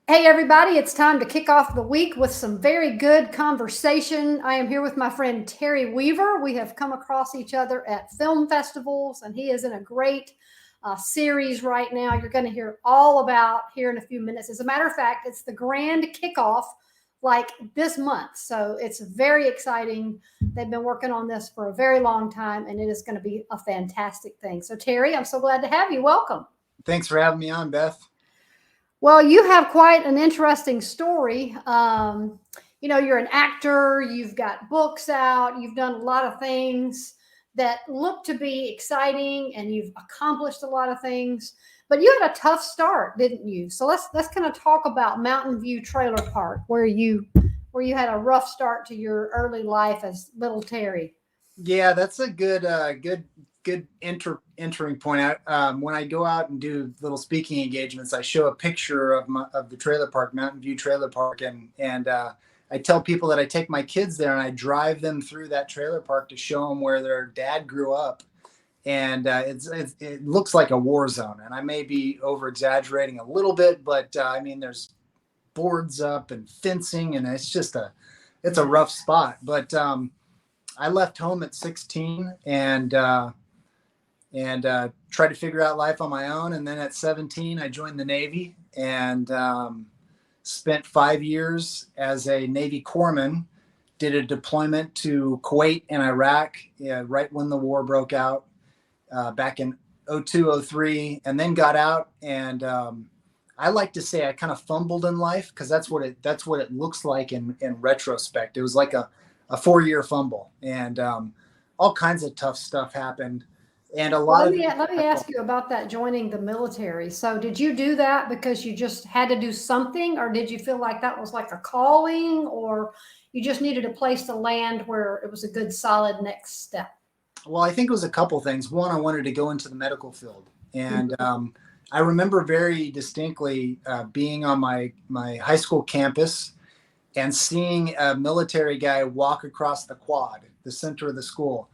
Hey, everybody, it's time to kick off the week with some very good conversation. I am here with my friend Terry Weaver. We have come across each other at film festivals, and he is in a great series right now. You're going to hear all about here in a few minutes. As a matter of fact, it's the grand kickoff like this month. So it's very exciting. They've been working on this for a very long time, and it is going to be a fantastic thing. So, Terry, I'm so glad to have you. Welcome. Thanks for having me on, Beth. Well, you have quite an interesting story. You're an actor, you've got books out, you've done a lot of things that look to be exciting, and you've accomplished a lot of things. But you had a tough start, didn't you? So let's kind of talk about Mountain View Trailer Park, where you had a rough start to your early life as little Terry. Yeah, that's a good entering point. When I go out and do little speaking engagements, I show a picture of the trailer park, Mountain View Trailer Park, and I tell people that I take my kids there and I drive them through that trailer park to show them where their dad grew up, and it looks like a war zone. And I may be over exaggerating a little bit, but I mean, there's boards up and fencing, and it's a rough spot. But I left home at 16 and tried to figure out life on my own. And then at 17, I joined the Navy and spent 5 years as a Navy corpsman. Did a deployment to Kuwait and Iraq right when the war broke out back in 02, 03, and then got out. And I like to say I kind of fumbled in life, because that's what it looks like in retrospect. It was like a 4-year fumble, and all kinds of tough stuff happened. And a Well, lot of let me ask you about that joining the military. So, did you do that because you just had to do something, or did you feel like that was like a calling, or you just needed a place to land where it was a good, solid next step? Well, I think it was a couple things. One, I wanted to go into the medical field, and I remember very distinctly being on my high school campus and seeing a military guy walk across the quad, the center of the school.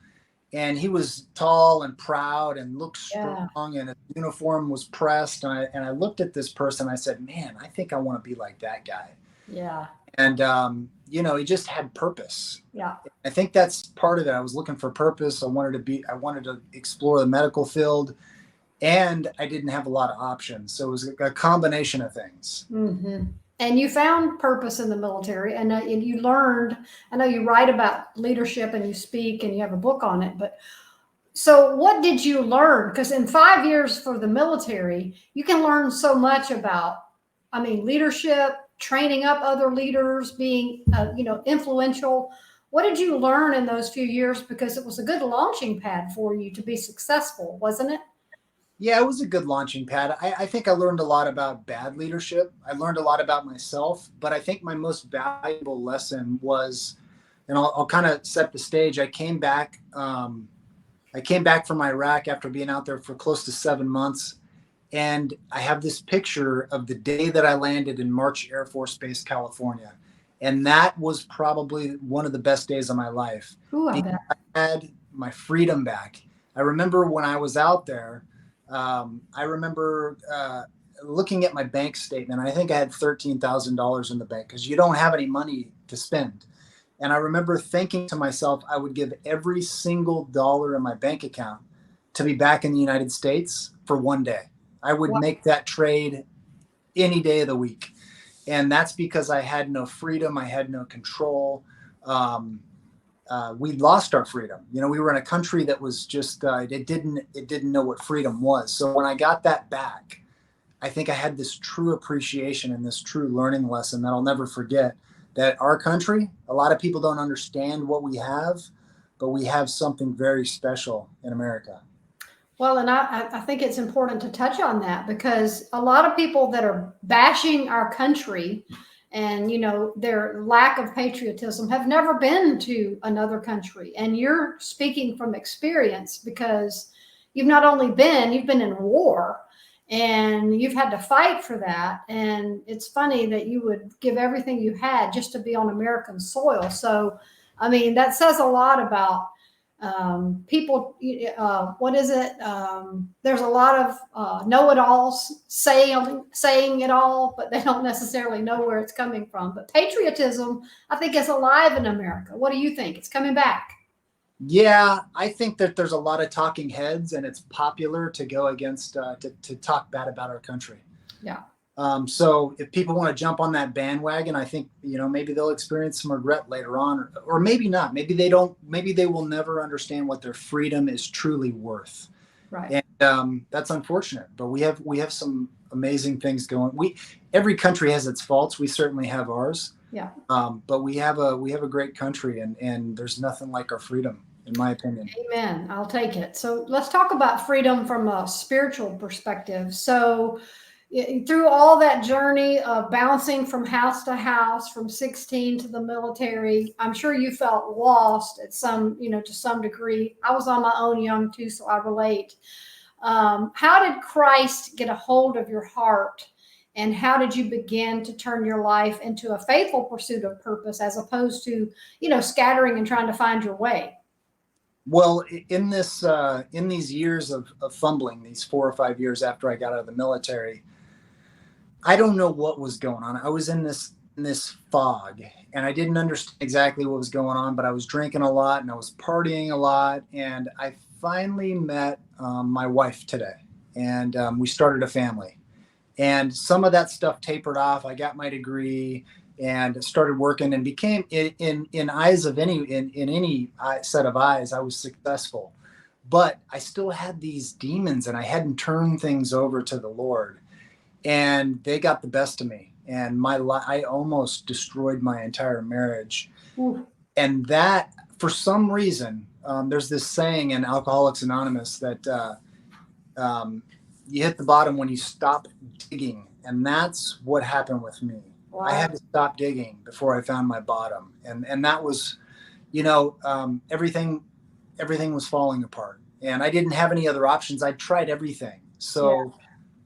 And he was tall and proud and looked Yeah. strong, and his uniform was pressed. And I looked at this person. I said, man, I think I want to be like that guy. Yeah. And, he just had purpose. Yeah. I think that's part of it. I was looking for purpose. I wanted to explore the medical field, and I didn't have a lot of options. So it was a combination of things. Mm-hmm. And you found purpose in the military, and you learned. I know you write about leadership and you speak and you have a book on it, but so what did you learn? Because in 5 years for the military, you can learn so much about, leadership, training up other leaders, being, influential. What did you learn in those few years? Because it was a good launching pad for you to be successful, wasn't it? Yeah, it was a good launching pad. I think I learned a lot about bad leadership. I learned a lot about myself, but I think my most valuable lesson was, and I'll kind of set the stage. I came back from Iraq after being out there for close to 7 months, and I have this picture of the day that I landed in March Air Force Base, California, and that was probably one of the best days of my life. Ooh, I Because bet. I had my freedom back. I remember when I was out there. I remember looking at my bank statement. I think I had $13,000 in the bank, because you don't have any money to spend. And I remember thinking to myself, I would give every single dollar in my bank account to be back in the United States for one day. I would make that trade any day of the week. And that's because I had no freedom. I had no control. We lost our freedom. We were in a country that was just it didn't know what freedom was. So when I got that back, I think I had this true appreciation and this true learning lesson that I'll never forget. That our country, a lot of people don't understand what we have, but we have something very special in America. Well, and I think it's important to touch on that, because a lot of people that are bashing our country and, their lack of patriotism have never been to another country. And you're speaking from experience, because you've been in war, and you've had to fight for that. And it's funny that you would give everything you had just to be on American soil. So, that says a lot about People, what is it? There's a lot of know-it-alls saying it all, but they don't necessarily know where it's coming from. But patriotism, I think, is alive in America. What do you think? It's coming back. Yeah, I think that there's a lot of talking heads, and it's popular to go against to talk bad about our country. Yeah. So if people want to jump on that bandwagon, I think, maybe they'll experience some regret later on, or maybe not. Maybe they don't. Maybe they will never understand what their freedom is truly worth. Right. And that's unfortunate. But we have some amazing things going. Every country has its faults. We certainly have ours. Yeah. But we have a great country, and there's nothing like our freedom, in my opinion. Amen. I'll take it. So let's talk about freedom from a spiritual perspective. So through all that journey of bouncing from house to house, from 16 to the military, I'm sure you felt lost at to some degree. I was on my own young too, so I relate. How did Christ get a hold of your heart? And how did you begin to turn your life into a faithful pursuit of purpose, as opposed to, scattering and trying to find your way? Well, in these years of fumbling, these 4 or 5 years after I got out of the military, I don't know what was going on. I was in this fog, and I didn't understand exactly what was going on, but I was drinking a lot and I was partying a lot. And I finally met my wife today, and we started a family. And some of that stuff tapered off. I got my degree and started working, and became in eyes of any set of eyes, I was successful. But I still had these demons, and I hadn't turned things over to the Lord. And they got the best of me, and I almost destroyed my entire marriage. Ooh. And that, for some reason, there's this saying in Alcoholics Anonymous that you hit the bottom when you stop digging, and that's what happened with me. Wow. I had to stop digging before I found my bottom, and that was, everything was falling apart, and I didn't have any other options. I tried everything, so. Yeah.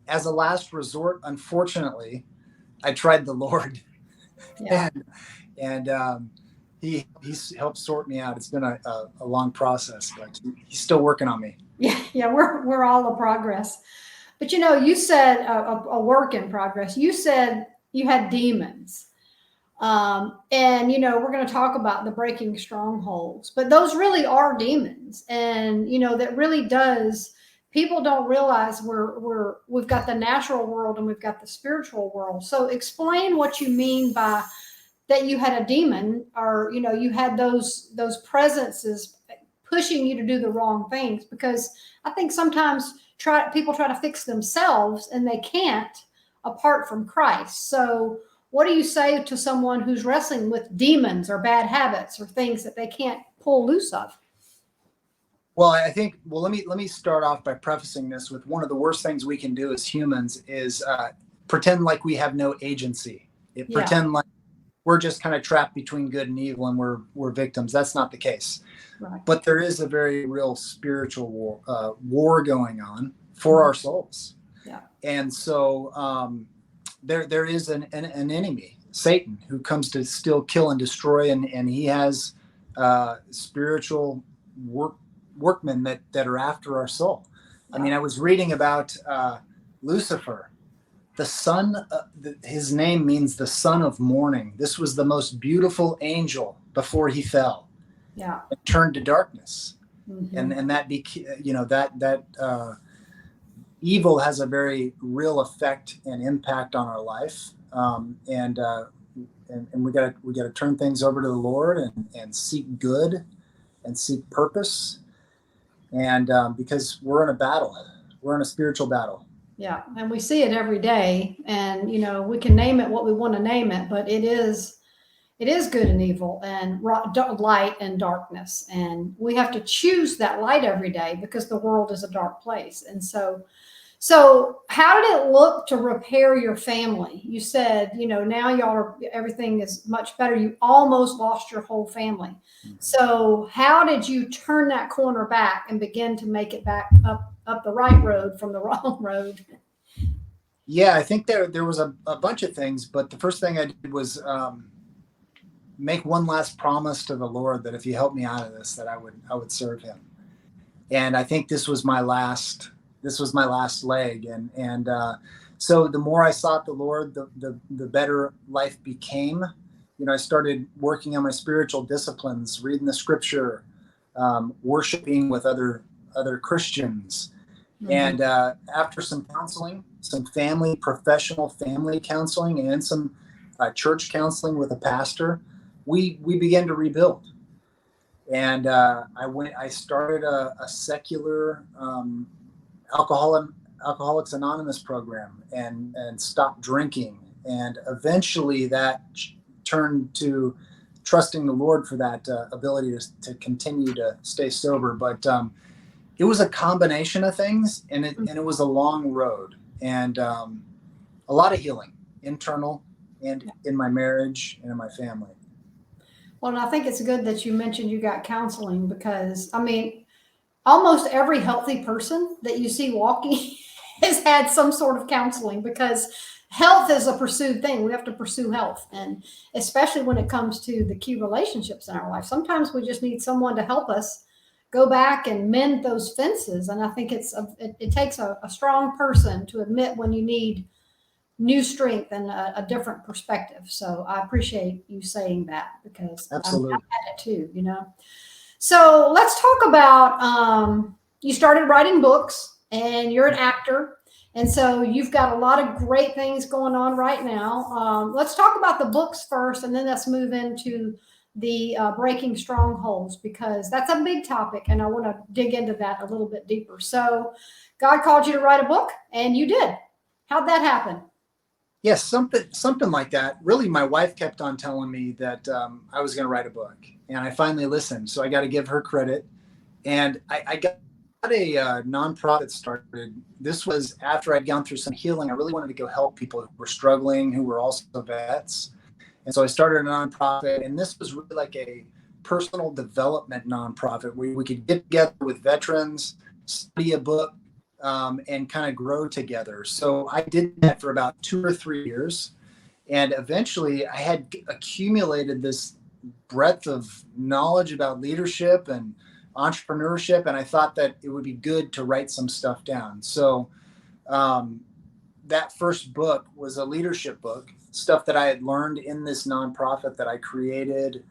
As a last resort, unfortunately, I tried the Lord. Yeah. and he's helped sort me out. It's been a long process, but he's still working on me. Yeah, we're all a progress. But you said a work in progress. You said you had demons. And we're going to talk about the breaking strongholds, but those really are demons. And that really does. People don't realize we've got the natural world and we've got the spiritual world. So explain what you mean by that. You had a demon, or you had those presences pushing you to do the wrong things, because I think sometimes people try to fix themselves, and they can't apart from Christ. So what do you say to someone who's wrestling with demons or bad habits or things that they can't pull loose of? Well, I think, let me start off by prefacing this with, one of the worst things we can do as humans is pretend like we have no agency. Pretend like we're just kind of trapped between good and evil, and we're victims. That's not the case. Right. But there is a very real spiritual war going on for our souls. Yeah. And so there is an enemy, Satan, who comes to steal, kill, and destroy, and he has spiritual workmen that are after our soul. I mean, I was reading about Lucifer, the son. His name means the son of morning. This was the most beautiful angel before he fell. Yeah, and turned to darkness. Mm-hmm. And that that evil has a very real effect and impact on our life. And we gotta turn things over to the Lord and seek good and seek purpose. And because we're in a battle, we're in a spiritual battle. Yeah, and we see it every day. And we can name it what we want to name it, but it is good and evil, and light and darkness. And we have to choose that light every day, because the world is a dark place. And so how did it look to repair your family? You said, now everything is much better. You almost lost your whole family. So how did you turn that corner back and begin to make it back up the right road from the wrong road? Yeah, I think there was a bunch of things, but the first thing I did was make one last promise to the Lord that if he helped me out of this, that I would serve him. And I think this was my last leg. And so the more I sought the Lord, the better life became. I started working on my spiritual disciplines, reading the scripture, worshiping with other Christians. Mm-hmm. And after some counseling, some professional family counseling, and some church counseling with a pastor, we began to rebuild. And I started a secular Alcoholics Anonymous program and stopped drinking. And eventually that turned to trusting the Lord for that ability to continue to stay sober. But it was a combination of things, and it was a long road, and a lot of healing, internal and in my marriage and in my family. Well, and I think it's good that you mentioned you got counseling, because I mean, almost every healthy person that you see walking has had some sort of counseling, because health is a pursued thing. We have to pursue health. And especially when it comes to the key relationships in our life, sometimes we just need someone to help us go back and mend those fences. And I think it takes a strong person to admit when you need new strength and a different perspective. So I appreciate you saying that, because Absolutely. I've had it too, So let's talk about, you started writing books, and you're an actor. And so you've got a lot of great things going on right now. Let's talk about the books first, and then let's move into the Breaking Strongholds, because that's a big topic, and I want to dig into that a little bit deeper. So God called you to write a book, and you did. How'd that happen? Yes, something like that. Really, my wife kept on telling me that I was going to write a book, and I finally listened. So I got to give her credit. And I got a nonprofit started. This was after I'd gone through some healing. I really wanted to go help people who were struggling, who were also vets. And so I started a nonprofit, and this was really like a personal development nonprofit where we could get together with veterans, study a book, and kind of grow together. So I did that for about 2 or 3 years. And eventually I had accumulated this breadth of knowledge about leadership and entrepreneurship. And I thought that it would be good to write some stuff down. So that first book was a leadership book, stuff that I had learned in this nonprofit that I created.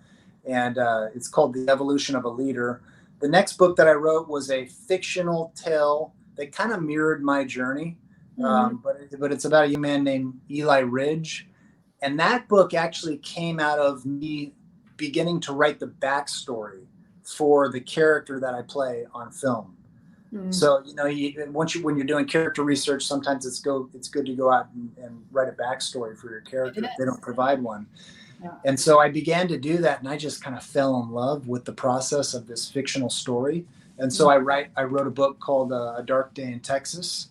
And it's called The Evolution of a Leader. The next book that I wrote was a fictional tale that kind of mirrored my journey, but it's about a young man named Eli Ridge. And that book actually came out of me beginning to write the backstory for the character that I play on film. So, when you're doing character research, sometimes it's good to go out and write a backstory for your character if they don't provide one. Yeah. And so I began to do that, and I just kind of fell in love with the process of this fictional story. And so I wrote a book called A Dark Day in Texas.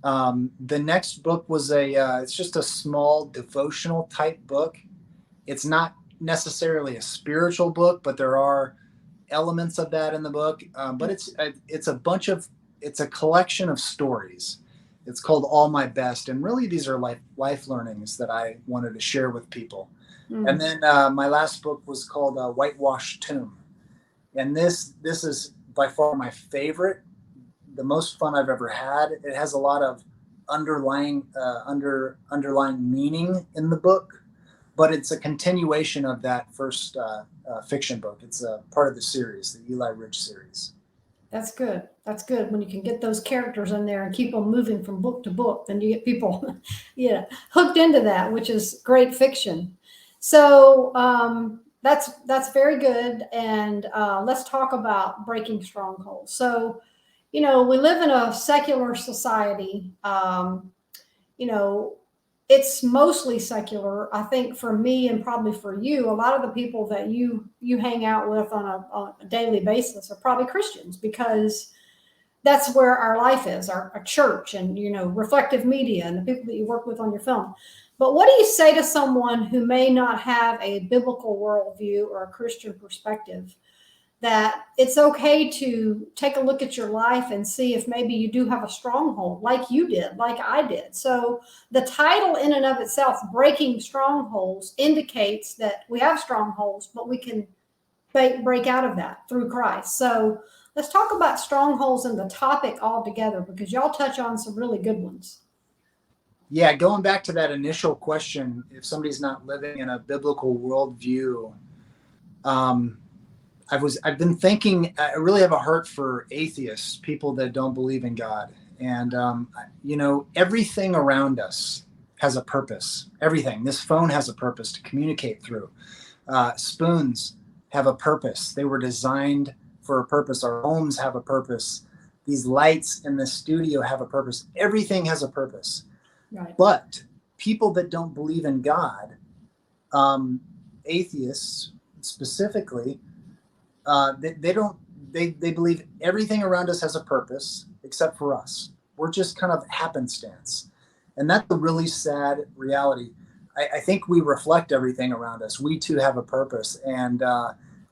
The next book was it's just a small devotional type book. It's not necessarily a spiritual book, but there are elements of that in the book. But it's a collection of stories. It's called All My Best. And really these are life learnings that I wanted to share with people. And then my last book was called Whitewashed Tomb. And this is by far my favorite, the most fun I've ever had. It has a lot of underlying meaning in the book, but it's a continuation of that first fiction book. It's a part of the series, the Eli Ridge series. That's good. That's good. When you can get those characters in there and keep them moving from book to book, then you get people hooked into that, which is great fiction. So that's very good. And let's talk about Breaking Strongholds. So, we live in a secular society. It's mostly secular. I think for me and probably for you, a lot of the people that you hang out with on a daily basis are probably Christians, because that's where our life is, our church and, reflective media and the people that you work with on your film. But what do you say to someone who may not have a biblical worldview or a Christian perspective that it's okay to take a look at your life and see if maybe you do have a stronghold like you did, like I did. So the title in and of itself, Breaking Strongholds, indicates that we have strongholds, but we can break out of that through Christ. So let's talk about strongholds and the topic altogether, because y'all touch on some really good ones. Yeah, going back to that initial question, if somebody's not living in a biblical worldview, I've been thinking, I really have a heart for atheists, people that don't believe in God. And, everything around us has a purpose. Everything. This phone has a purpose to communicate through. Spoons have a purpose. They were designed for a purpose. Our homes have a purpose. These lights in the studio have a purpose. Everything has a purpose. Right. But people that don't believe in God, atheists specifically, they believe everything around us has a purpose except for us. We're just kind of happenstance. And that's a really sad reality. I think we reflect everything around us. We too have a purpose, and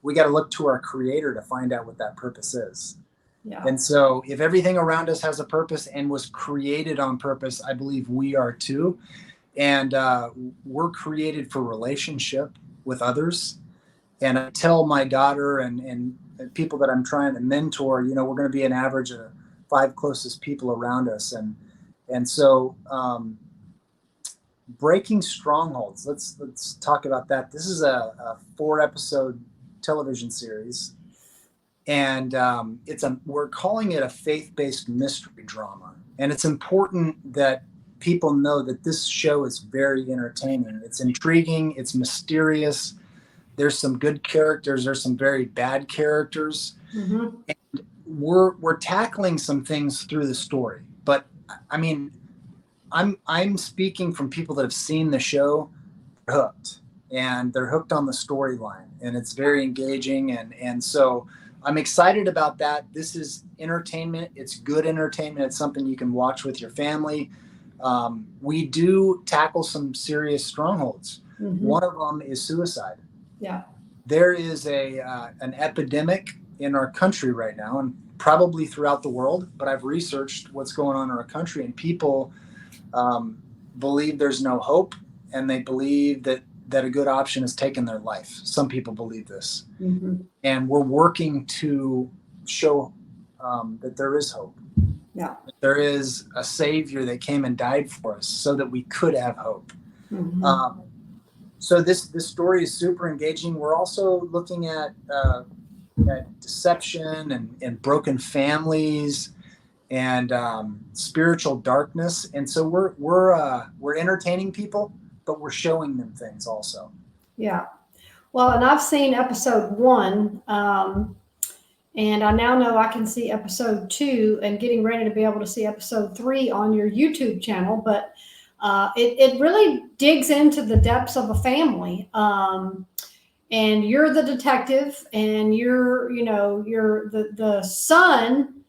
we got to look to our Creator to find out what that purpose is. Yeah. And so if everything around us has a purpose and was created on purpose, I believe we are too. And we're created for relationship with others. And I tell my daughter and people that I'm trying to mentor, we're going to be an average of 5 closest people around us. And so Breaking Strongholds, let's talk about that. This is a 4-episode television series. And we're calling it a faith-based mystery drama. And it's important that people know that this show is very entertaining. It's intriguing. It's mysterious. There's some good characters. There's some very bad characters. Mm-hmm. And we're tackling some things through the story. But I mean, I'm speaking from people that have seen the show, hooked, and they're hooked on the storyline, and it's very engaging. And so I'm excited about that. This is entertainment. It's good entertainment. It's something you can watch with your family. We do tackle some serious strongholds. Mm-hmm. One of them is suicide. Yeah. There is an epidemic in our country right now, and probably throughout the world, but I've researched what's going on in our country, and people believe there's no hope, and they believe that a good option is taking their life. Some people believe this. Mm-hmm. And we're working to show that there is hope. Yeah. There is a Savior that came and died for us so that we could have hope. Mm-hmm. So this story is super engaging. We're also looking at deception and broken families and spiritual darkness. And so we're entertaining people, but we're showing them things also. Yeah. Well, and I've seen episode 1, and I now know I can see episode 2 and getting ready to be able to see episode 3 on your YouTube channel. But it really digs into the depths of a family. And you're the detective, and you're the son.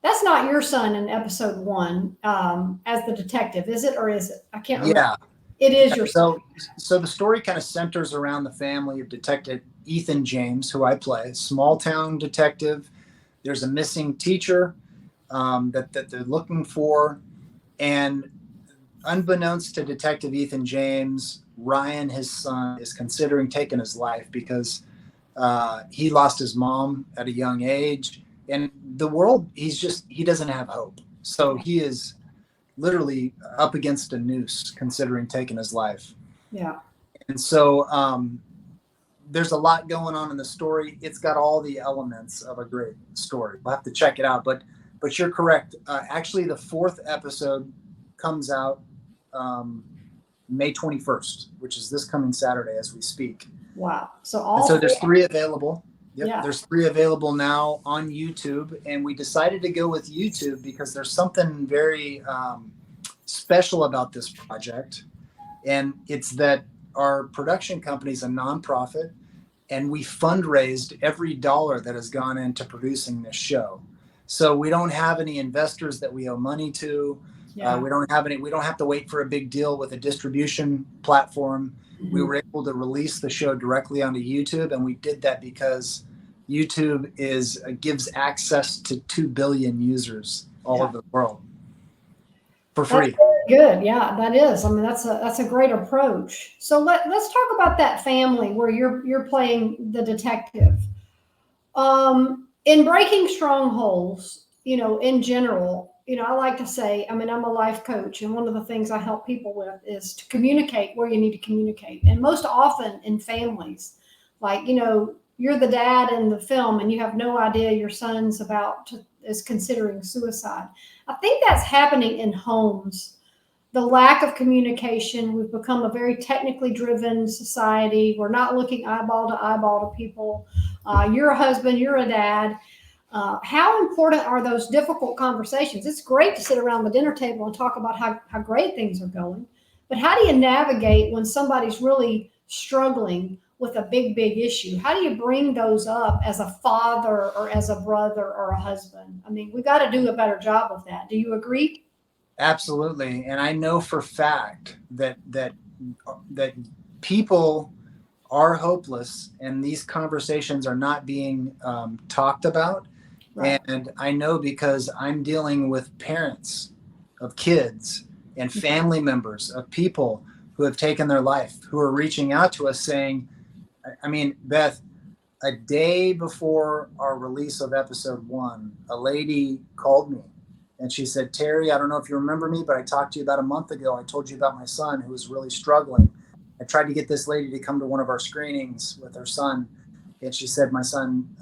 That's not your son in episode 1 as the detective, is it? Or is it? I can't remember. Yeah. It is your son. So the story kind of centers around the family of Detective Ethan James, who I play, small town detective. There's a missing teacher that they're looking for. And unbeknownst to Detective Ethan James, Ryan, his son, is considering taking his life because he lost his mom at a young age. And the world, he doesn't have hope. So he is literally up against a noose considering taking his life. Yeah. And so there's a lot going on in the story. It's got all the elements of a great story. We'll have to check it out. But you're correct. Actually, the 4th episode comes out May 21st, which is this coming Saturday as we speak. Wow. So there's 3 available. Yep. Yeah. There's 3 available now on YouTube. And we decided to go with YouTube because there's something very special about this project. And it's that our production company is a nonprofit, and we fundraised every dollar that has gone into producing this show. So we don't have any investors that we owe money to. Yeah. We don't have to wait for a big deal with a distribution platform. Mm-hmm. We were able to release the show directly onto YouTube, and we did that because, YouTube gives access to 2 billion users all over the world for free. That's very good. Yeah, that is. I mean, that's a great approach. So let's talk about that family where you're playing the detective. In Breaking Strongholds, in general, I like to say, I mean, I'm a life coach, and one of the things I help people with is to communicate where you need to communicate. And most often in families, like, you're the dad in the film and you have no idea your son's is considering suicide. I think that's happening in homes. The lack of communication. We've become a very technically driven society. We're not looking eyeball to people. You're a husband, you're a dad. How important are those difficult conversations? It's great to sit around the dinner table and talk about how great things are going. But how do you navigate when somebody's really struggling with a big issue? How do you bring those up as a father or as a brother or a husband? I mean, we've got to do a better job of that. Do you agree? Absolutely. And I know for fact that people are hopeless and these conversations are not being talked about. Right. And I know because I'm dealing with parents of kids and family members of people who have taken their life, who are reaching out to us saying, I mean, Beth, a day before our release of episode 1, a lady called me and she said, Terry, I don't know if you remember me, but I talked to you about a month ago. I told you about my son who was really struggling. I tried to get this lady to come to one of our screenings with her son. And she said, my son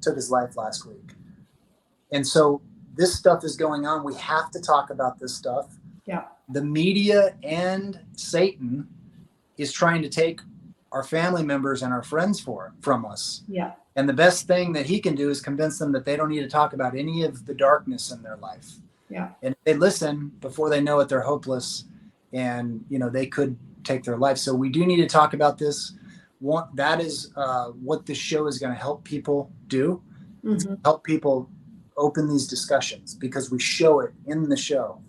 took his life last week. And so this stuff is going on. We have to talk about this stuff. Yeah. The media and Satan is trying to take our family members and our friends from us. Yeah. And the best thing that he can do is convince them that they don't need to talk about any of the darkness in their life. Yeah. And if they listen, before they know it, they're hopeless and, they could take their life. So we do need to talk about this. That is what this show is going to help people do. Mm-hmm. Help people open these discussions because we show it in the show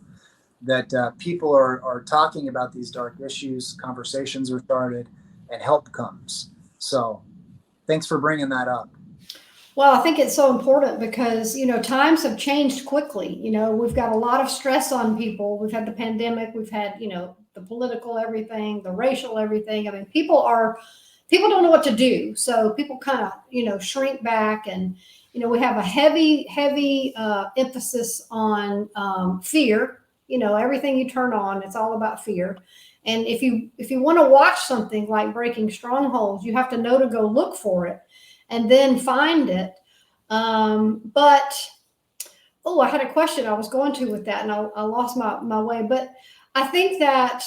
that people are talking about these dark issues, conversations are started, and help comes. So thanks for bringing that up. Well, I think it's so important because, times have changed quickly. We've got a lot of stress on people. We've had the pandemic. We've had, the political everything, the racial everything. I mean, people don't know what to do. So people kind of, shrink back and, we have a heavy emphasis on fear. Everything you turn on, it's all about fear. And if you want to watch something like Breaking Strongholds, you have to know to go look for it and then find it. I had a question I was going to with that and I lost my way. But I think that,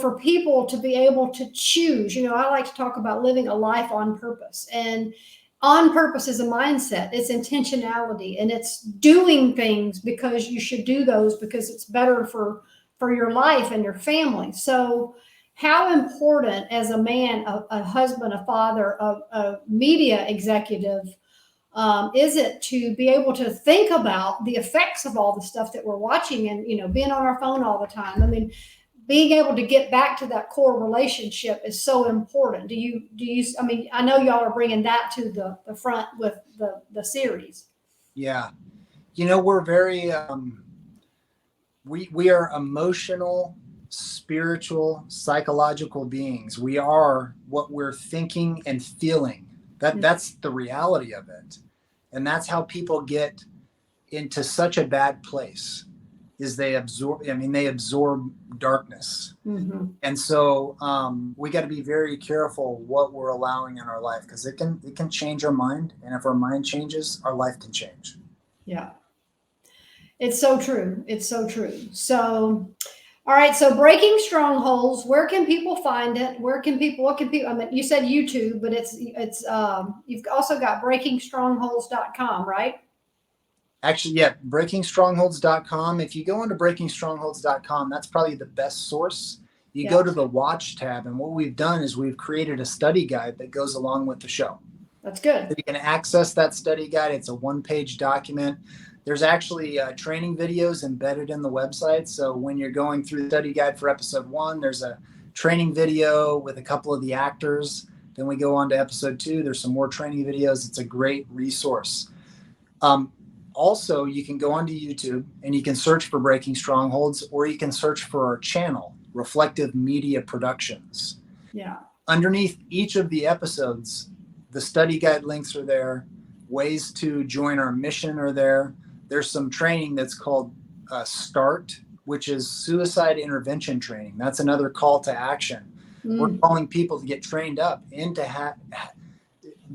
for people to be able to choose, I like to talk about living a life on purpose. And on purpose is a mindset. It's intentionality and it's doing things because you should do those because it's better for your life and your family. So how important as a man, a husband, a father, a media executive, is it to be able to think about the effects of all the stuff that we're watching and, being on our phone all the time? I mean, being able to get back to that core relationship is so important. I mean, I know y'all are bringing that to the front with the series. Yeah. We're very, we are emotional, spiritual, psychological beings. We are what we're thinking and feeling. That's the reality of it. And that's how people get into such a bad place is they absorb darkness. Mm-hmm. And so we got to be very careful what we're allowing in our life because it can change our mind. And if our mind changes, our life can change. Yeah. It's so true. It's so true. So, all right. So Breaking Strongholds, where can people find it? What can people, I mean, you said YouTube, but it's you've also got breakingstrongholds.com, right? Actually, yeah, breakingstrongholds.com. If you go into breakingstrongholds.com, that's probably the best source. You go to the watch tab, and what we've done is we've created a study guide that goes along with the show. That's good. So you can access that study guide. It's a one-page document. There's actually training videos embedded in the website. So when you're going through the study guide for episode 1, there's a training video with a couple of the actors Then we go on to episode 2. There's some more training videos. It's a great resource. Also, you can go onto YouTube and you can search for Breaking Strongholds, or you can search for our channel, Reflective Media Productions. Yeah. Underneath each of the episodes, the study guide links are there. Ways to join our mission are there. There's some training that's called START, which is suicide intervention training. That's another call to action. We're calling people to get trained up and to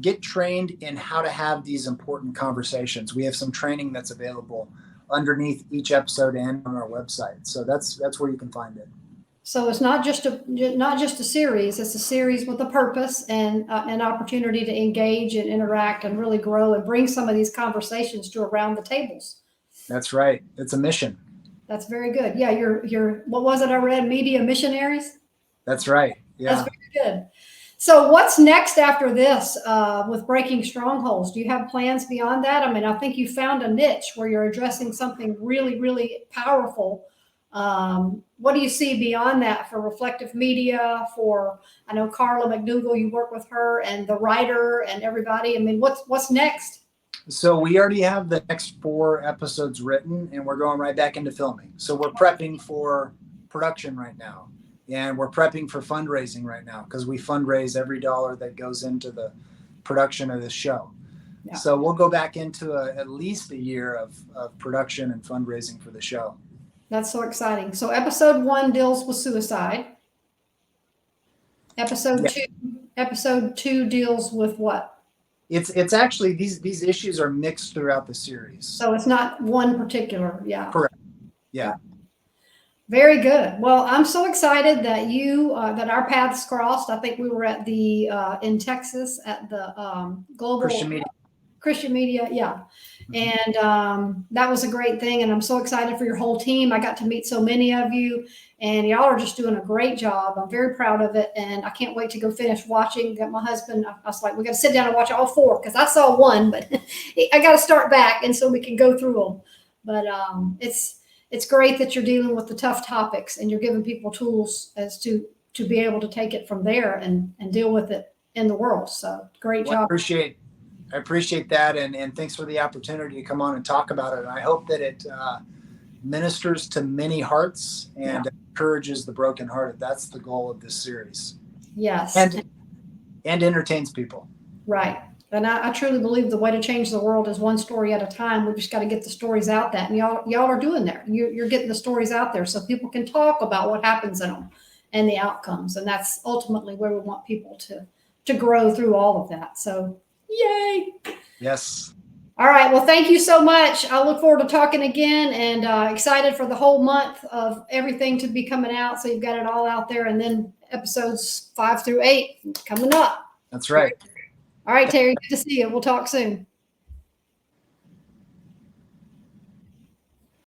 get trained in how to have these important conversations. We have some training that's available underneath each episode and on our website. So that's where you can find it. So it's not just a series. It's a series with a purpose and an opportunity to engage and interact and really grow and bring some of these conversations to around the tables. That's right. It's a mission. That's very good. Yeah, you're what was it I read? Media missionaries? That's right. Yeah. That's very good. So what's next after this with Breaking Strongholds? Do you have plans beyond that? I mean, I think you found a niche where you're addressing something really, really powerful. What do you see beyond that for reflective media, for, I know Carla McDougall, you work with her, and the writer and everybody. I mean, what's next? So we already have the next 4 episodes written, and we're going right back into filming. So we're prepping for production right now, and we're prepping for fundraising right now, because we fundraise every dollar that goes into the production of this show. Yeah. So we'll go back into at least a year of production and fundraising for the show. That's so exciting. So episode 1 deals with suicide. Episode 2 deals with what? It's actually these issues are mixed throughout the series. So it's not one particular, yeah. Correct. Yeah. Very good. Well, I'm so excited that that our paths crossed. I think we were at the in Texas at the Global Christian Media, yeah. And that was a great thing. And I'm so excited for your whole team. I got to meet so many of you, and y'all are just doing a great job. I'm very proud of it. And I can't wait to go finish watching. Got my husband, I was like, we got to sit down and watch all 4, because I saw 1, but I got to start back. And so we can go through them. But it's great that you're dealing with the tough topics and you're giving people tools as to be able to take it from there and deal with it in the world. So great job. I appreciate that, and thanks for the opportunity to come on and talk about it. And I hope that it ministers to many hearts and encourages the brokenhearted. That's the goal of this series. Yes. And entertains people. Right. And I truly believe the way to change the world is one story at a time. We just got to get the stories out that, and y'all are doing there. You're getting the stories out there so people can talk about what happens in them and the outcomes. And that's ultimately where we want people to grow through all of that. So yay. Yes. All right. Well, thank you so much. I look forward to talking again, and excited for the whole month of everything to be coming out. So you've got it all out there, and then episodes 5 through 8 coming up. That's right. All right, Terry. Good to see you. We'll talk soon.